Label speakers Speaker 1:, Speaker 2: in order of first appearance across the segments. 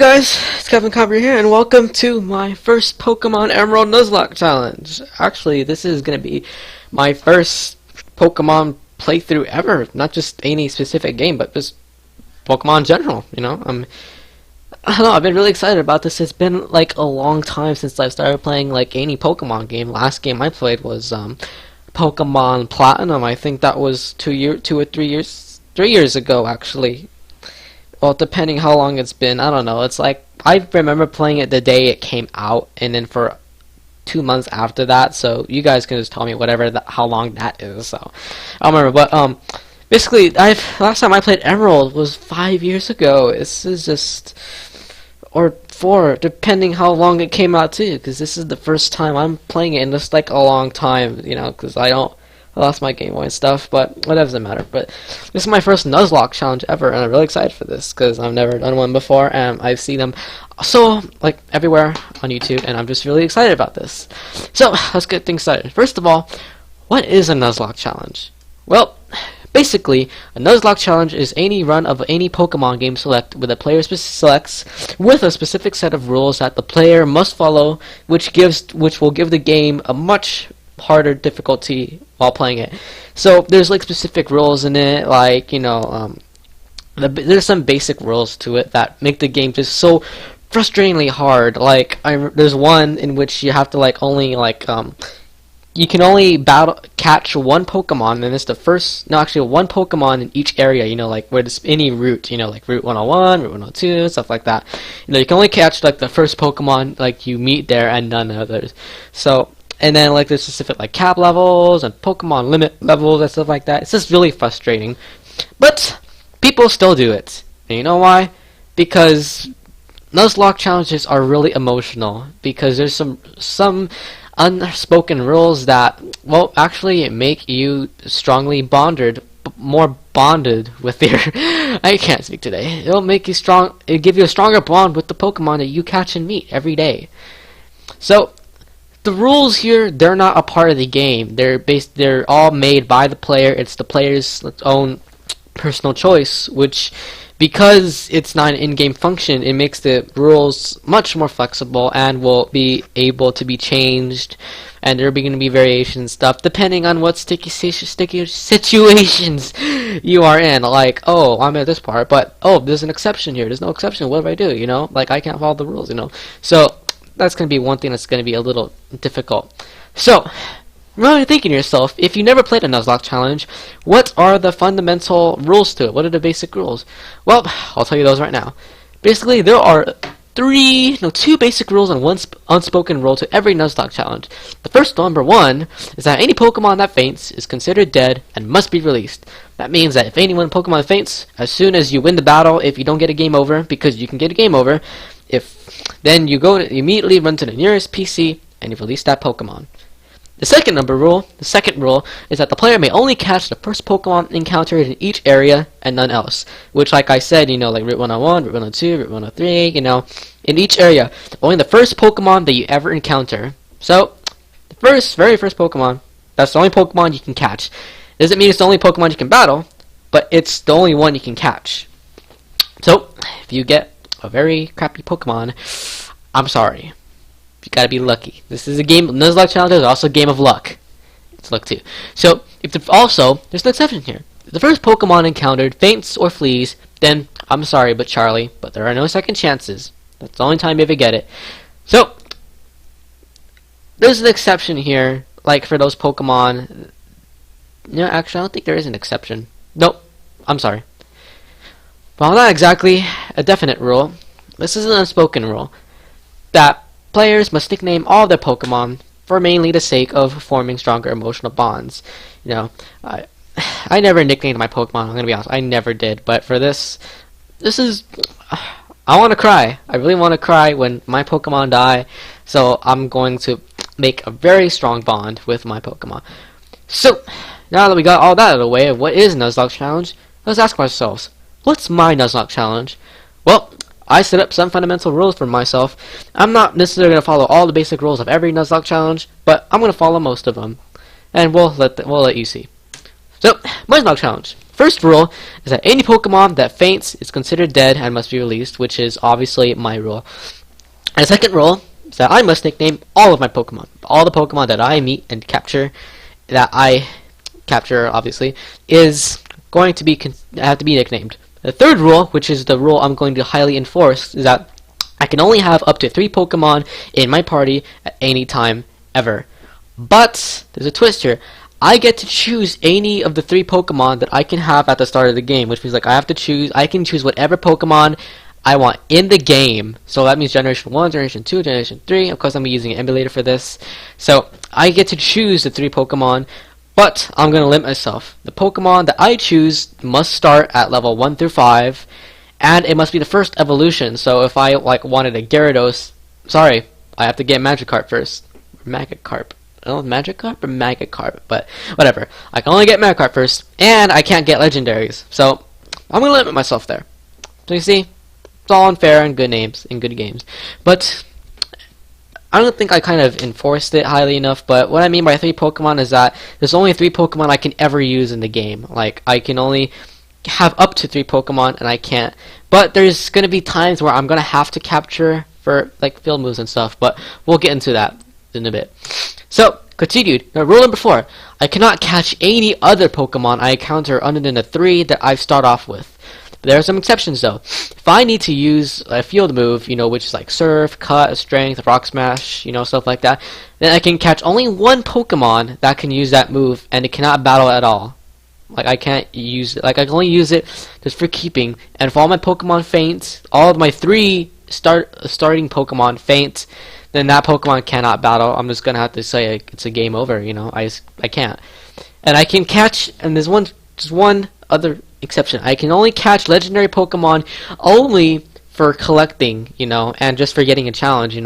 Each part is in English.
Speaker 1: Guys, it's Cambria here, and welcome to my first Pokemon Emerald Nuzlocke challenge. Actually, this is going to be my first Pokemon playthrough ever. Not just any specific game, but just Pokemon in general, you know? I don't know, I've been really excited about this. It's been like a long time since I started playing like any Pokemon game. Last game I played was Pokemon Platinum. I think that was 3 years ago, actually. Well, depending how long it's been, I don't know. It's like, I remember playing it the day it came out, and then for 2 months after that, so you guys can just tell me how long that is, so I don't remember, but, basically, last time I played Emerald was 5 years ago. This is just, or 4, depending how long it came out too, because this is the first time I'm playing it in just, like, a long time, you know, because I lost my Game Boy and stuff, but it doesn't matter. But this is my first Nuzlocke challenge ever, and I'm really excited for this because I've never done one before, and I've seen them like everywhere on YouTube, and I'm just really excited about this. So let's get things started. First of all, what is a Nuzlocke challenge? Well, basically, a Nuzlocke challenge is any run of any Pokemon game select with a player selects with a specific set of rules that the player must follow, which will give the game a much harder difficulty while playing it. So there's like specific rules in it, like, you know, there's some basic rules to it that make the game just so frustratingly hard. Like there's one in which you have to like only like you can only catch one Pokemon, and it's one Pokemon in each area, you know, like where there's any route, you know, like Route 101, Route 102, stuff like that. You know, you can only catch like the first Pokemon like you meet there and none others. So, and then like there's specific like cap levels and Pokemon limit levels and stuff like that. It's just really frustrating. But people still do it. And you know why? Because Nuzlocke challenges are really emotional, because there's some unspoken rules that, well, actually make you more bonded with your I can't speak today. It'll give you a stronger bond with the Pokemon that you catch and meet every day. So the rules here, they're not a part of the game. They're all made by the player. It's the player's own personal choice, which, because it's not an in-game function, it makes the rules much more flexible and will be able to be changed, and there are going to be variation stuff depending on what sticky situations you are in. Like, oh, I'm at this part, but oh, there's an exception here. There's no exception. What do I do? You know, like I can't follow the rules. You know, so that's going to be one thing that's going to be a little difficult. So, really thinking to yourself, if you never played a Nuzlocke challenge, what are the fundamental rules to it? What are the basic rules? Well, I'll tell you those right now. Basically, there are two basic rules and one unspoken rule to every Nuzlocke challenge. The first, number 1, is that any Pokemon that faints is considered dead and must be released. That means that if any one Pokemon faints, as soon as you win the battle, if you don't get a game over, because you can get a game over, then you immediately run to the nearest PC and you release that Pokemon. The second rule is that the player may only catch the first Pokemon encountered in each area and none else. Which, like I said, you know, like Route 101, Route 102, Route 103, you know, in each area, only the first Pokemon that you ever encounter. So, the very first Pokemon, that's the only Pokemon you can catch. Doesn't mean it's the only Pokemon you can battle, but it's the only one you can catch. So, if you get a very crappy Pokemon, I'm sorry. You gotta be lucky. This is a game. Nuzlocke challenge is also a game of luck. It's luck too. So, there's an exception here. If the first Pokemon encountered faints or flees, then I'm sorry, but Charlie, but there are no second chances. That's the only time you ever get it. So, there's an exception here, like for those Pokemon. No, actually, I don't think there is an exception. Nope. I'm sorry. Well, not exactly a definite rule. This is an unspoken rule that players must nickname all their Pokemon for mainly the sake of forming stronger emotional bonds. You know, I never nicknamed my Pokemon, I'm gonna be honest. I never did, but for this is, I want to cry. I really want to cry when my Pokemon die, so I'm going to make a very strong bond with my Pokemon. So, now that we got all that out of the way of what is Nuzlocke challenge, let's ask ourselves, what's my Nuzlocke challenge? Well, I set up some fundamental rules for myself. I'm not necessarily going to follow all the basic rules of every Nuzlocke challenge, but I'm going to follow most of them. And we'll let you see. So, my Nuzlocke challenge. first rule is that any Pokemon that faints is considered dead and must be released, which is obviously my rule. And the second rule is that I must nickname all of my Pokemon. All the Pokemon that I meet and capture, that I capture obviously, is going to be have to be nicknamed. The third rule, which is the rule I'm going to highly enforce, is that I can only have up to 3 Pokemon in my party at any time ever. But there's a twist here. I get to choose any of the 3 Pokemon that I can have at the start of the game, which means like I can choose whatever Pokemon I want in the game. So that means Generation 1, Generation 2, Generation 3. Of course, I'm using an emulator for this. So I get to choose the 3 Pokemon, but I'm going to limit myself. The Pokemon that I choose must start at level 1 through 5, and it must be the first evolution. So if I wanted a Gyarados, sorry, I have to get Magikarp first. Magikarp. Oh, Magikarp or Magikarp, but whatever. I can only get Magikarp first, and I can't get legendaries. So I'm going to limit myself there. So you see, it's all unfair and good names and good games. But I don't think I kind of enforced it highly enough, but what I mean by 3 Pokemon is that there's only 3 Pokemon I can ever use in the game. Like, I can only have up to 3 Pokemon, and I can't. But there's going to be times where I'm going to have to capture for, like, field moves and stuff, but we'll get into that in a bit. So, continued. Now, rule number 4. I cannot catch any other Pokemon I encounter other than the 3 that I start off with. But there are some exceptions, though. If I need to use a field move, which is like Surf, Cut, Strength, Rock Smash, stuff like that, then I can catch only 1 Pokemon that can use that move, and it cannot battle at all. Like, I can't use it. Like, I can only use it just for keeping. And if all my Pokemon faint, all of my 3 starting Pokemon faint, then that Pokemon cannot battle. I'm just gonna have to say it's a game over. I can't. And I can catch. And there's just one other exception. I can only catch legendary Pokemon only for collecting, and just for getting a challenge,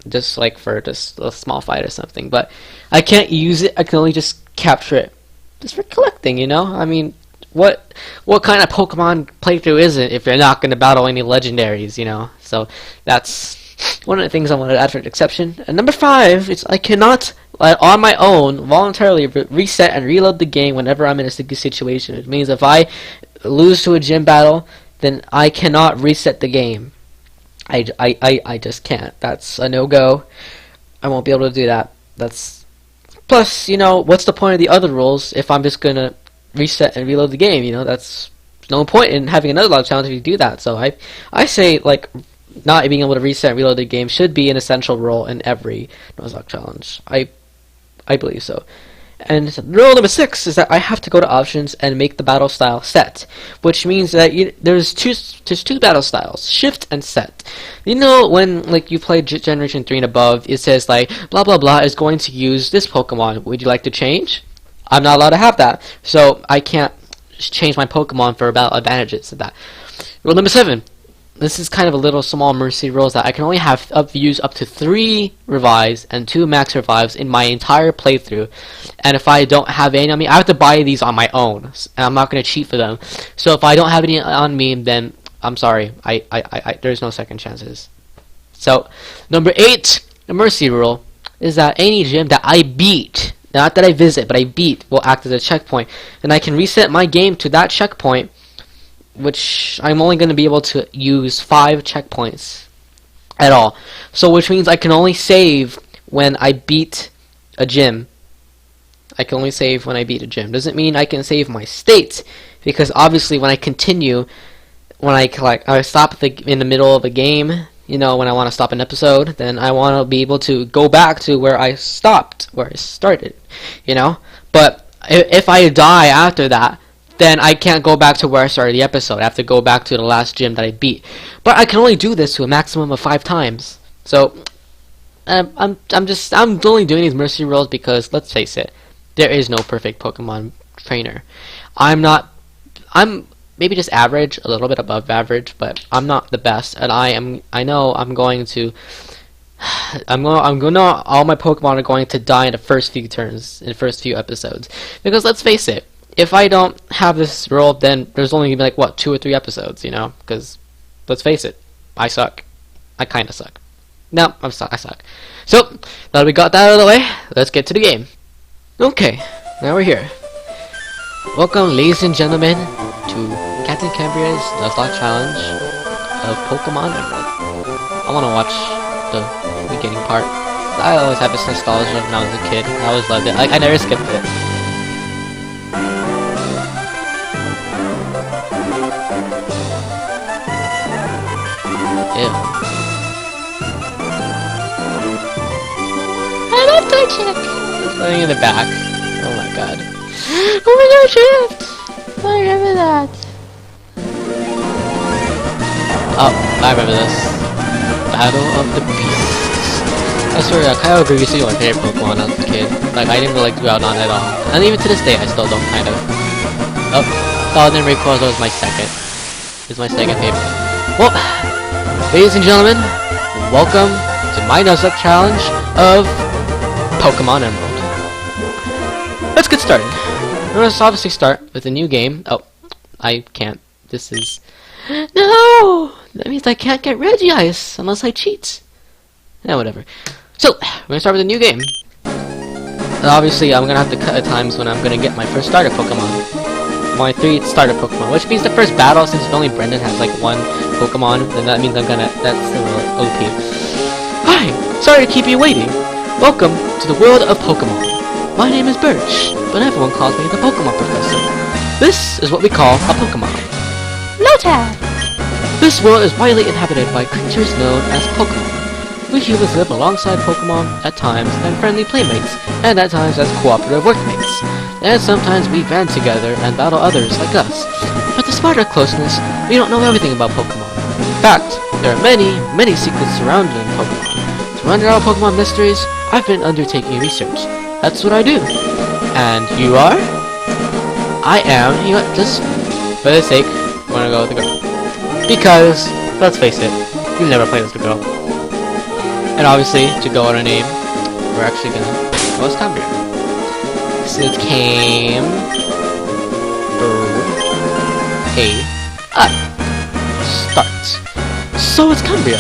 Speaker 1: just like for just a small fight or something. But I can't use it. I can only just capture it, just for collecting. I mean, what kind of Pokemon playthrough is it if you're not gonna battle any legendaries? So that's one of the things I wanted to add for an exception. And number 5 is I cannot, on my own, voluntarily reset and reload the game whenever I'm in a sticky situation. It means if I lose to a gym battle, then I cannot reset the game. I just can't. That's a no-go. I won't be able to do that. Plus, what's the point of the other rules if I'm just gonna reset and reload the game? That's no point in having another log challenge if you do that. So I say, like, not being able to reset and reload the game should be an essential rule in every Nuzlocke challenge. I believe so. And rule number 6 is that I have to go to options and make the battle style set, which means that there's two battle styles, shift and set. When you play Generation 3 and above, it says like blah blah blah is going to use this Pokemon. Would you like to change? I'm not allowed to have that, so I can't change my Pokemon for battle advantages of that. Rule number 7. This is kind of a little small mercy rules that I can only use up to 3 revives and 2 max revives in my entire playthrough. And if I don't have any on me, I have to buy these on my own, and I'm not going to cheat for them. So if I don't have any on me, then I'm sorry. There's no second chances. So number 8, the mercy rule, is that any gym that I beat, not that I visit, but I beat, will act as a checkpoint, and I can reset my game to that checkpoint, which I'm only going to be able to use 5 checkpoints at all. So which means I can only save when I beat a gym. I can only save when I beat a gym. Doesn't mean I can save my state, because obviously when I continue, when I stop in the middle of a game, when I want to stop an episode, then I want to be able to go back to where I stopped, where I started, But if I die after that, then I can't go back to where I started the episode. I have to go back to the last gym that I beat. But I can only do this to a maximum of 5 times. So I'm only doing these mercy rules because, let's face it, there is no perfect Pokemon trainer. I'm maybe just average, a little bit above average, but I'm not the best, and I know I'm going to all my Pokemon are going to die in the first few turns, in the first few episodes. Because let's face it, if I don't have this role, then there's only gonna be 2 or 3 episodes, because let's face it, I suck. I kinda suck. No, I suck. So, now that we got that out of the way, let's get to the game. Okay, now we're here. Welcome, ladies and gentlemen, to Captain Cambria's Nuzlocke Challenge of Pokemon Emerald. I want to watch the beginning part. I always have this nostalgia when I was a kid. I always loved it. I never skipped it. Ew. I love that chick! It's running in the back. Oh my god. Oh my god, shift! I remember that. Oh, I remember this. Battle of the Beasts. I swear, Kyle Greasy was my favorite Pokemon as a kid. Like, I didn't really like Groudon at all. And even to this day, I still don't, kind of. Oh, Paladin Rayquaza was my second. It's my second favorite. Well, ladies and gentlemen, welcome to my Nuzlocke challenge of Pokemon Emerald. Let's get started. Let's obviously start with a new game. Oh, I can't. This is... No! That means I can't get Regice unless I cheat. Yeah, whatever. So, we're gonna start with a new game. And obviously, I'm gonna have to cut at times when I'm gonna get my first starter Pokemon. My 3 starter Pokemon, which means the first battle, since only Brendan has like 1 Pokemon, then that means that's a little OP. Hi! Sorry to keep you waiting. Welcome to the world of Pokemon. My name is Birch, but everyone calls me the Pokemon Professor. This is what we call a Pokemon. Lotad! This world is widely inhabited by creatures known as Pokemon. We humans live alongside Pokemon at times and friendly playmates, and at times as cooperative workmates. And sometimes we band together and battle others like us. But despite our closeness, we don't know everything about Pokemon. In fact, there are many, many secrets surrounding Pokemon. To run out Pokemon mysteries, I've been undertaking research. That's what I do. And you are? I am, you know, just for the sake, I'm gonna go with the girl. Because, let's face it, we've never played as the girl. And obviously, to go on a name, we're actually gonna go as Cambria. So it's Start. So it's Cambria.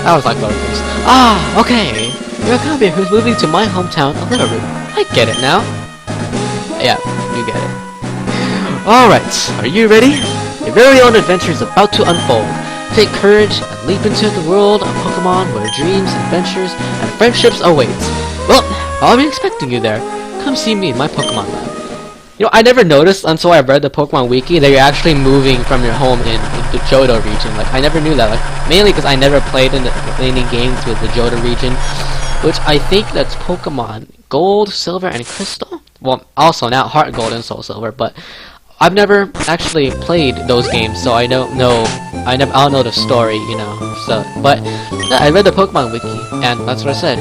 Speaker 1: I was like lowercase. Ah, okay. You're a Cambria who's moving to my hometown of Liverpool. I get it now. Yeah, you get it. Alright, are you ready? Your very own adventure is about to unfold. Take courage and leap into the world of Pokemon where dreams, adventures, and friendships await. Well, I'll be expecting you there. Come see me in my Pokemon lab. You know, I never noticed until I read the Pokemon Wiki that you're actually moving from your home in the Johto region. Like, I never knew that. Like, mainly because I never played in any games with the Johto region, which I think that's Pokemon Gold, Silver, and Crystal. Well, also now Heart Gold and Soul Silver, but I've never actually played those games, so I don't know. I don't know the story, you know. So, but yeah, I read the Pokemon Wiki, and that's what I said.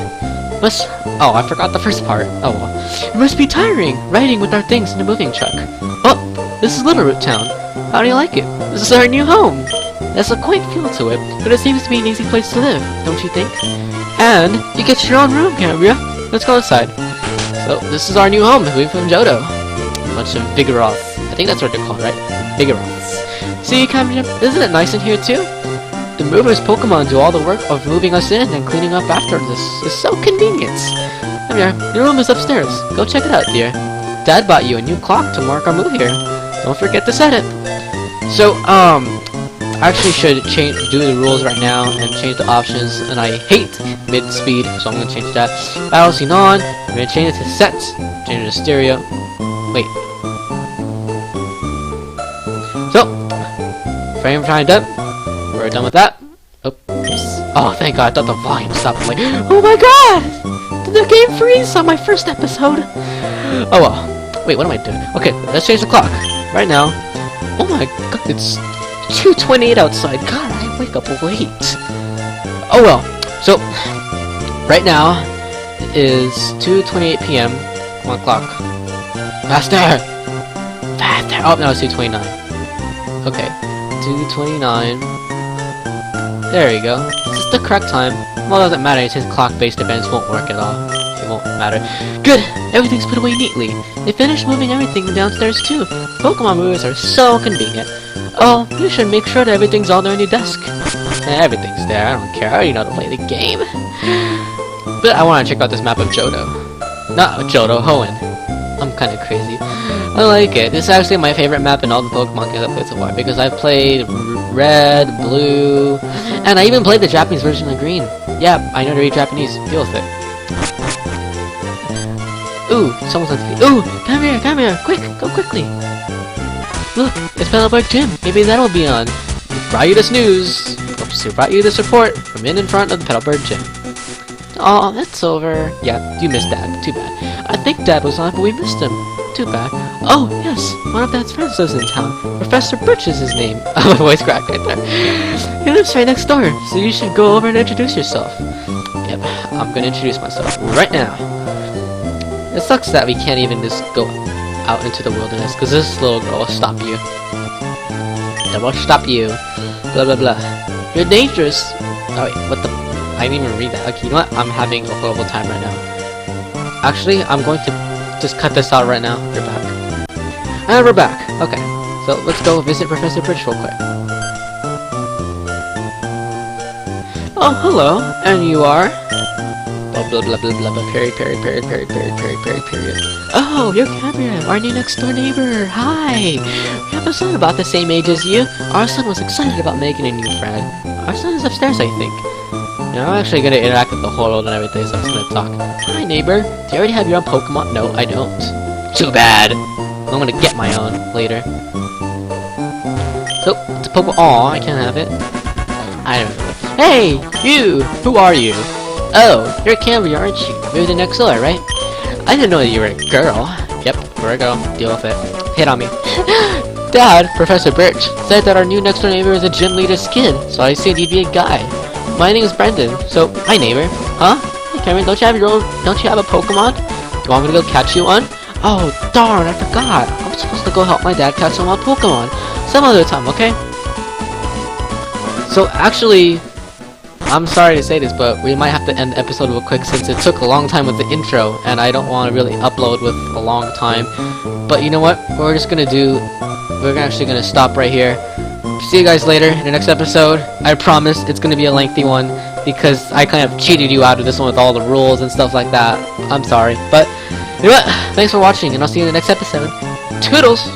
Speaker 1: Oh, I forgot the first part. Oh well. It must be tiring, riding with our things in a moving truck. Oh, this is Littleroot Town. How do you like it? This is our new home. There's a quaint feel to it, but it seems to be an easy place to live, don't you think? And you get your own room, Cambria. Let's go inside. So, this is our new home, moving from Johto. A bunch of Vigoroths. I think that's what they're called, right? Vigoroths. See, Cambria, isn't it nice in here too? The movers Pokemon do all the work of moving us in and cleaning up after this. It's so convenient. Cambria, your room is upstairs. Go check it out, dear. Dad bought you a new clock to mark our move here. Don't forget to set it. So, I actually should do the rules right now and change the options, and I hate mid-speed, so I'm going to change that. Battle scene on, I'm going to change it to set, change it to stereo. Wait. So, frame time done. We're done with that. Oops. Oh, thank God, I thought the volume stopped. I'm like, oh my God! Did the game freeze on my first episode? Oh well. Wait, what am I doing? Okay, let's change the clock. Right now. Oh my God, it's 2:28 outside. God, I wake up late. Oh well. So, right now is 2:28 p.m. 1 o'clock. Faster! Faster! Oh, no, it's 2:29. Okay. 2:29. There you go. This is the correct time. Well, it doesn't matter since clock-based events won't work at all. It won't matter. Good! Everything's put away neatly. They finished moving everything downstairs too. Pokemon movers are so convenient. Oh, you should make sure that everything's all there on your desk. Everything's there, I don't care. I already know how to play the game. But I want to check out this map of Johto. Not Johto, Hoenn. I'm kind of crazy. I like it. This is actually my favorite map in all the Pokemon games I've played so far because I've played Red, Blue, and I even played the Japanese version of Green. Yeah, I know to read Japanese. Deal with it. Ooh, someone's on TV. Ooh, come here, quick, go quickly. Look, it's Petalburg Gym. Maybe that'll be on. Brought you this news. Oops, we brought you this report from in front of the Petalburg Gym. Aw, that's over. Yeah, you missed Dad. Too bad. I think Dad was on, but we missed him. Too bad. Oh, yes, one of Dad's friends lives in town. Professor Birch is his name. Oh, my voice cracked right there. He lives right next door, so you should go over and introduce yourself. Yep, I'm gonna introduce myself right now. It sucks that we can't even just go out into the wilderness, because this little girl will stop you. That will stop you. Blah, blah, blah. You're dangerous. Oh, wait, what the... I didn't even read that. Okay, you know what? I'm having a horrible time right now. Actually, I'm going to just cut this out right now. We're back. And we're back. Okay, so let's go visit Professor Birch real quick. Oh, hello. And you are? Blah, blah, blah, blah, blah, blah, period. Oh, you're Cambria, our new next door neighbor. Hi. We have a son about the same age as you. Our son was excited about making a new friend. Our son is upstairs, I think. Now, I'm actually going to interact with the whole world and everything, so I'm just going to talk. Hi, neighbor. Do you already have your own Pokemon? No, I don't. Too bad. I'm going to get my own later. So, it's a Pokemon. Aw, I can't have it. I don't know. Hey, you! Who are you? Oh, you're Cambria, aren't you? You're the next door, right? I didn't know that you were a girl. Yep, we're a girl. Deal with it. Hit on me. Dad, Professor Birch, said that our new next door neighbor is a gym leader's kid, so I assumed you'd be a guy. My name is Brendan, so hi neighbor. Huh? Hey Cameron, don't you have a Pokemon? Do you want me to go catch you one? Oh darn, I forgot. I'm supposed to go help my dad catch some wild Pokemon. Some other time, okay? So actually, I'm sorry to say this, but we might have to end the episode real quick since it took a long time with the intro, and I don't want to really upload with a long time. But you know what? We're actually gonna stop right here. See you guys later in the next episode. I promise it's gonna be a lengthy one because I kind of cheated you out of this one with all the rules and stuff like that. I'm sorry, but you know what? Thanks for watching, and I'll see you in the next episode. Toodles!